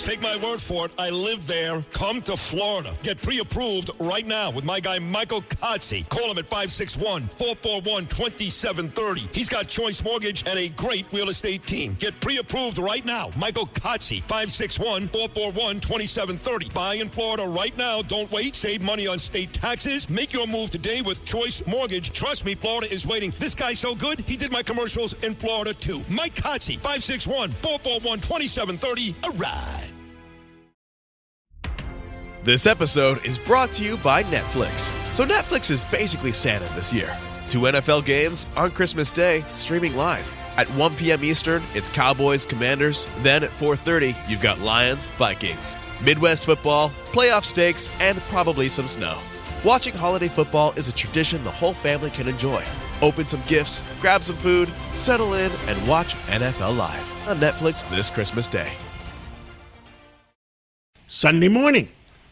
Take my word for it. I live there. Come to Florida. Get pre-approved right now with my guy Michael Kotze. Call him at 561-441-2730. He's got Choice Mortgage and a great real estate team. Get pre-approved right now. Michael Kotze, 561-441-2730. Buy in Florida right now. Don't wait. Save money on state taxes. Make your move today with Choice Mortgage. Trust me, Florida is waiting. This guy's so good, he did my commercials in Florida too. Mike Kotze, 561-441-2730. A ride. This episode is brought to you by Netflix. So Netflix is basically Santa this year. 2 NFL games on Christmas Day, streaming live. At 1 p.m. Eastern, it's Cowboys, Commanders. Then at 4:30, you've got Lions, Vikings. Midwest football, playoff stakes, and probably some snow. Watching holiday football is a tradition the whole family can enjoy. Open some gifts, grab some food, settle in, and watch NFL Live on Netflix this Christmas Day. Sunday morning.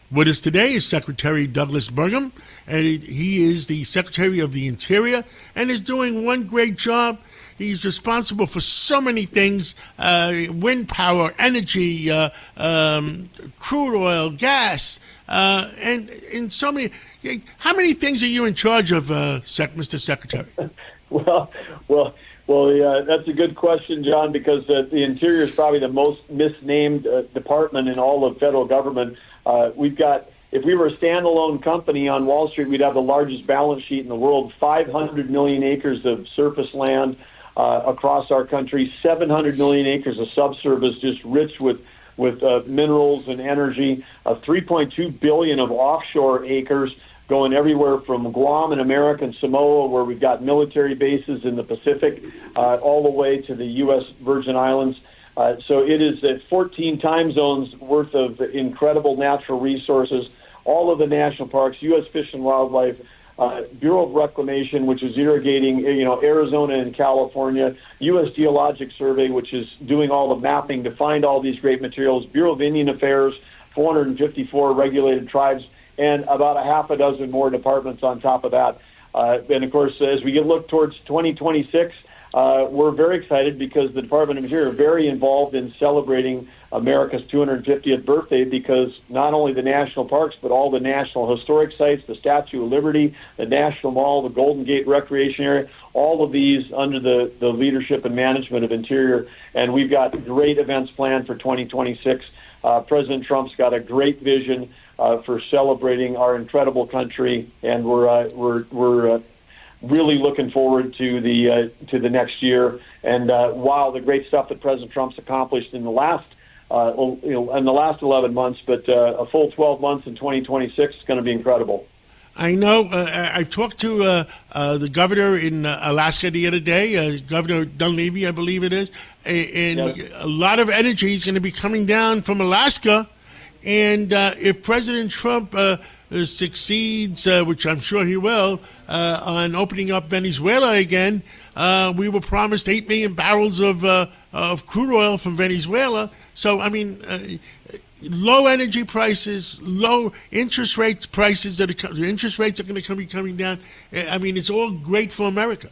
With us today is Secretary Douglas Burgum, and he is the Secretary of the Interior and is doing one great job. He's responsible for so many things, wind power, energy, crude oil, gas, and in so many. How many things are you in charge of, Mr. Secretary? Well, that's a good question, John, because the Interior is probably the most misnamed department in all of federal government. We've got, if we were a standalone company on Wall Street, we'd have the largest balance sheet in the world, 500 million acres of surface land across our country, 700 million acres of subsurface, just rich with minerals and energy, 3.2 billion of offshore acres going everywhere from Guam in America and Samoa, where we've got military bases in the Pacific, all the way to the U.S. Virgin Islands. So it is 14 time zones worth of incredible natural resources, all of the national parks, U.S. Fish and Wildlife, Bureau of Reclamation, which is irrigating, Arizona and California, U.S. Geologic Survey, which is doing all the mapping to find all these great materials, Bureau of Indian Affairs, 454 regulated tribes, and about a half a dozen more departments on top of that. And, of course, as we look towards 2026, we're very excited because the Department of Interior are very involved in celebrating America's 250th birthday, because not only the national parks, but all the national historic sites, the Statue of Liberty, the National Mall, the Golden Gate Recreation Area, all of these under the leadership and management of Interior. And we've got great events planned for 2026. President Trump's got a great vision for celebrating our incredible country, and we're really looking forward to the next year. And wow, the great stuff that President Trump's accomplished in the last 11 months, but a full 12 months in 2026 is going to be incredible. I know. I've talked to the governor in Alaska the other day, Governor Dunleavy, I believe it is, and yes. A lot of energy is going to be coming down from Alaska. And if President Trump succeeds, which I'm sure he will, on opening up Venezuela again, we were promised 8 million barrels of crude oil from Venezuela. So, I mean, low energy prices, low interest rate prices, interest rates are going to be coming down. I mean, it's all great for America.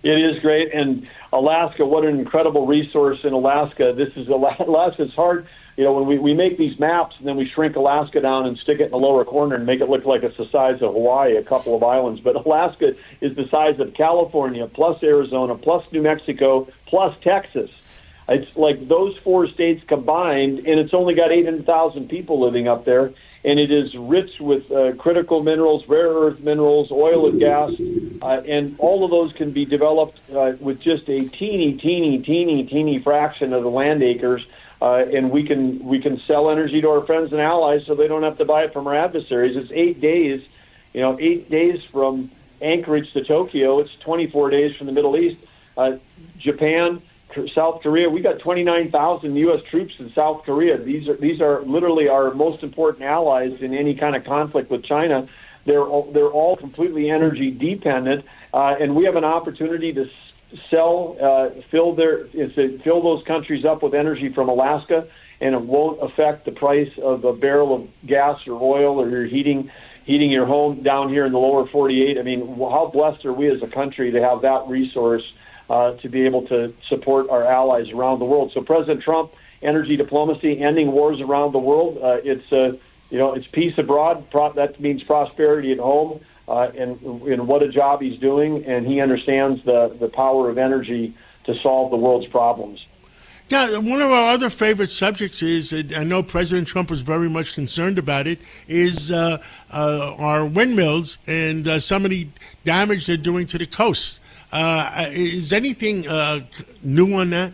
It is great. And Alaska, what an incredible resource in Alaska. Alaska's hard. When we make these maps and then we shrink Alaska down and stick it in the lower corner and make it look like it's the size of Hawaii, a couple of islands. But Alaska is the size of California, plus Arizona, plus New Mexico, plus Texas. It's like those 4 states combined, and it's only got 800,000 people living up there. And it is rich with critical minerals, rare earth minerals, oil and gas, and all of those can be developed with just a teeny fraction of the land acres. And we can sell energy to our friends and allies so they don't have to buy it from our adversaries. It's 8 days, 8 days from Anchorage to Tokyo. It's 24 days from the Middle East. Japan, South Korea, we got 29,000 U.S. troops in South Korea. These are literally our most important allies in any kind of conflict with China. They're all completely energy dependent, and we have an opportunity to fill those countries up with energy from Alaska, and it won't affect the price of a barrel of gas or oil, or you're heating your home down here in the lower 48. I mean, how blessed are we as a country to have that resource to be able to support our allies around the world. So President Trump energy diplomacy, ending wars around the world. It's peace abroad. That means prosperity at home. And what a job he's doing, and he understands the power of energy to solve the world's problems. Yeah, one of our other favorite subjects is, I know President Trump was very much concerned about it, is our windmills and some of the damage they're doing to the coast. Is anything new on that?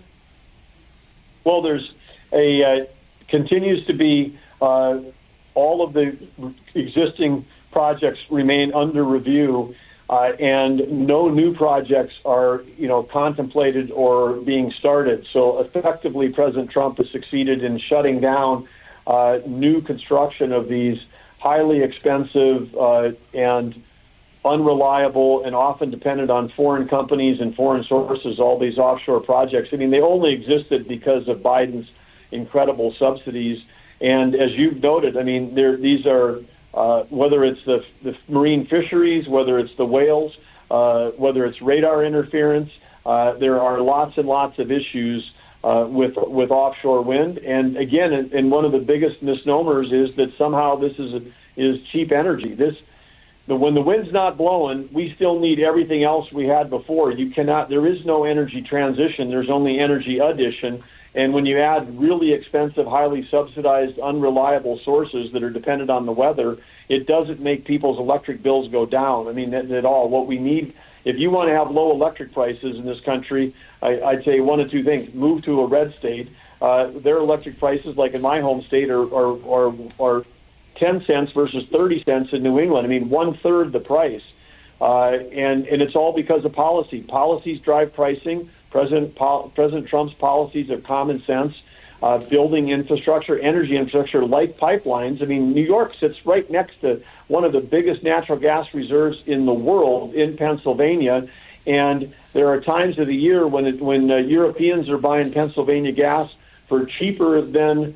Well, there's continues to be all of the existing projects remain under review. And no new projects are, contemplated or being started. So effectively, President Trump has succeeded in shutting down new construction of these highly expensive and unreliable and often dependent on foreign companies and foreign sources, all these offshore projects. I mean, they only existed because of Biden's incredible subsidies. And as you've noted, I mean, these are whether it's the marine fisheries, whether it's the whales, whether it's radar interference, there are lots and lots of issues with offshore wind. And again, and one of the biggest misnomers is that somehow this is cheap energy. When the wind's not blowing, we still need everything else we had before. There is no energy transition. There's only energy addition. And when you add really expensive, highly subsidized, unreliable sources that are dependent on the weather, it doesn't make people's electric bills go down. I mean, at all. What we need, if you want to have low electric prices in this country, I'd say one of two things. Move to a red state. Their electric prices, like in my home state, are 10 cents versus 30 cents in New England. I mean, 1/3 the price. And it's all because of policy. Policies drive pricing. President Trump's policies are common sense, building infrastructure, energy infrastructure like pipelines. I mean, New York sits right next to one of the biggest natural gas reserves in the world in Pennsylvania, and there are times of the year when Europeans are buying Pennsylvania gas for cheaper than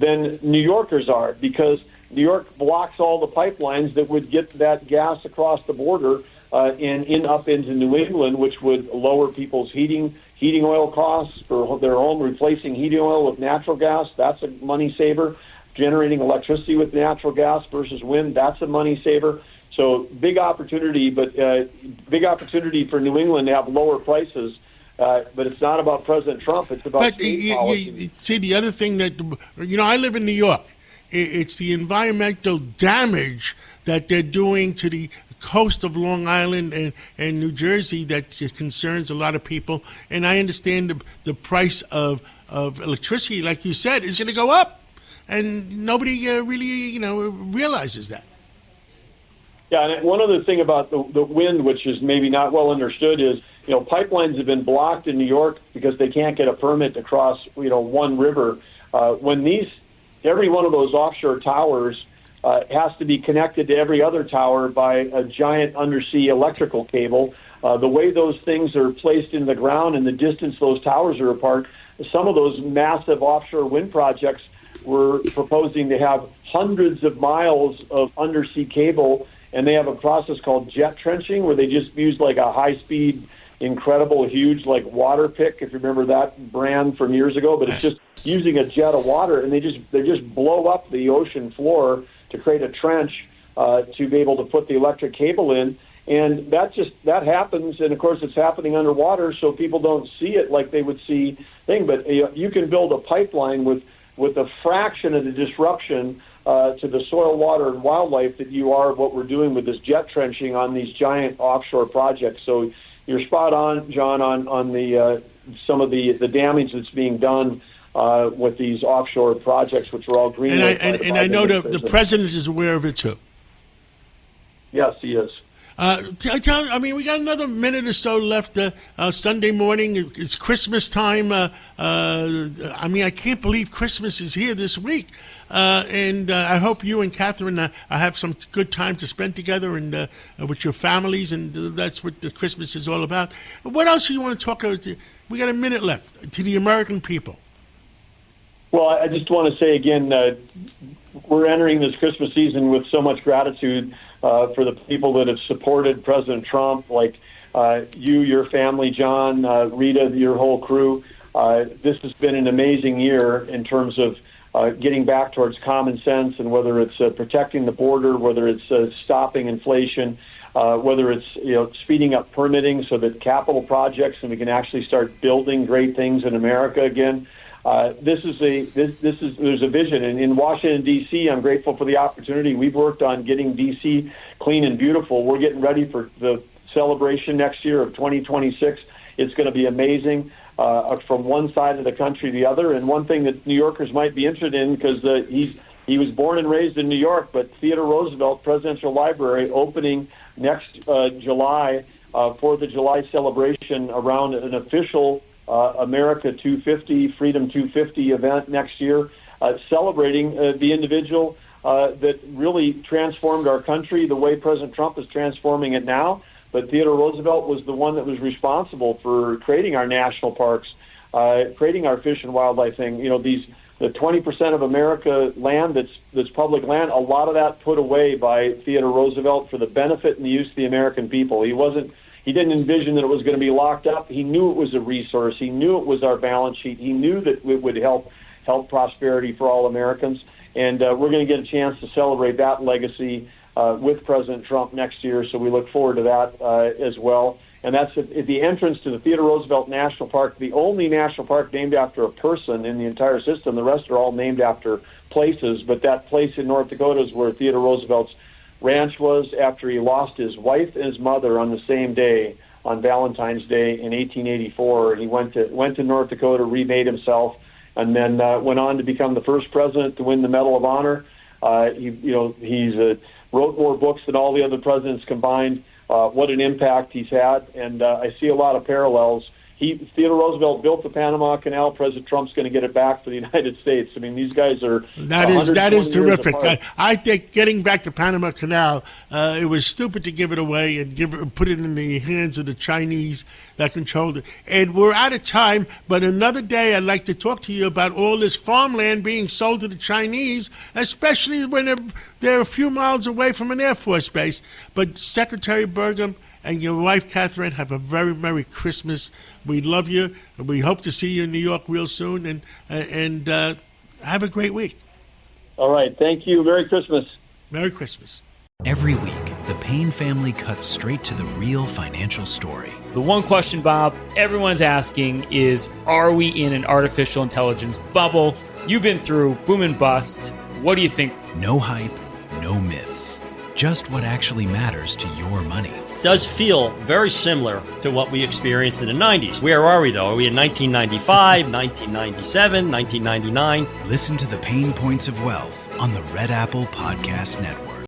New Yorkers are, because New York blocks all the pipelines that would get that gas across the border and up into New England, which would lower people's heating oil costs for their home. Replacing heating oil with natural gas, that's a money saver. Generating electricity with natural gas versus wind, that's a money saver. So big opportunity, but big opportunity for New England to have lower prices. But it's not about President Trump. It's about state policy. See, the other thing that, I live in New York. It's the environmental damage that they're doing to the coast of Long Island and New Jersey that just concerns a lot of people. And I understand the price of electricity, like you said, is going to go up. And nobody really, realizes that. Yeah, and one other thing about the wind, which is maybe not well understood, is, pipelines have been blocked in New York because they can't get a permit to cross, one river. Every one of those offshore towers has to be connected to every other tower by a giant undersea electrical cable. The way those things are placed in the ground and the distance those towers are apart, some of those massive offshore wind projects were proposing to have hundreds of miles of undersea cable, and they have a process called jet trenching, where they just use like a high-speed, incredible, huge, like water pick, if you remember that brand from years ago, but it's just using a jet of water, and they just blow up the ocean floor to create a trench to be able to put the electric cable in. And that happens, and of course it's happening underwater, so people don't see it like they would see thing. But you can build a pipeline with a fraction of the disruption to the soil, water, and wildlife that you are what we're doing with this jet trenching on these giant offshore projects. So you're spot on, John, on the some of the damage that's being done with these offshore projects, which are all green. And I know the president is aware of it too. Yes, he is. We got another minute or so left. Sunday morning, it's Christmas time. I can't believe Christmas is here this week. And I hope you and Catherine have some good time to spend together and with your families, and that's what the Christmas is all about. What else do you want to talk about? We got a minute left to the American people. Well, I just want to say again, we're entering this Christmas season with so much gratitude for the people that have supported President Trump, like you, your family, John, Rita, your whole crew. this has been an amazing year in terms of getting back towards common sense, and whether it's protecting the border, whether it's stopping inflation, whether it's speeding up permitting so that capital projects and we can actually start building great things in America again. There's a vision, and in Washington D.C., I'm grateful for the opportunity. We've worked on getting D.C. clean and beautiful. We're getting ready for the celebration next year of 2026. It's going to be amazing. From one side of the country to the other. And one thing that New Yorkers might be interested in, because he was born and raised in New York, but Theodore Roosevelt Presidential Library opening next July for the July celebration around an official America 250, Freedom 250 event next year, celebrating the individual that really transformed our country the way President Trump is transforming it now. But Theodore Roosevelt was the one that was responsible for creating our national parks, creating our fish and wildlife thing. The 20% of America land that's public land, a lot of that put away by Theodore Roosevelt for the benefit and the use of the American people. He didn't envision that it was going to be locked up. He knew it was a resource. He knew it was our balance sheet. He knew that it would help prosperity for all Americans. And we're going to get a chance to celebrate that legacy with President Trump next year, so we look forward to that as well. And that's at the entrance to the Theodore Roosevelt National Park, the only national park named after a person in the entire system. The rest are all named after places, but that place in North Dakota is where Theodore Roosevelt's ranch was after he lost his wife and his mother on the same day, on Valentine's Day in 1884. He went to North Dakota, remade himself, and then went on to become the first president to win the Medal of Honor. He's wrote more books than all the other presidents combined. What an impact he's had, and I see a lot of parallels. Theodore Roosevelt built the Panama Canal. President Trump's going to get it back for the United States. I mean, these guys are that is terrific. I think getting back to Panama Canal, it was stupid to give it away and put it in the hands of the Chinese that controlled it. And we're out of time, but another day I'd like to talk to you about all this farmland being sold to the Chinese, especially when they're a few miles away from an Air Force base. But Secretary Burgum and your wife, Catherine, have a very Merry Christmas. We love you. We hope to see you in New York real soon, and have a great week. All right. Thank you. Merry Christmas. Merry Christmas. Every week, the Payne family cuts straight to the real financial story. The one question, Bob, everyone's asking is, are we in an artificial intelligence bubble? You've been through boom and bust. What do you think? No hype, no myths. Just what actually matters to your money. Does feel very similar to what we experienced in the 90s. Where are we, though? Are we in 1995, 1997, 1999? Listen to the Pain Points of Wealth on the Red Apple Podcast Network.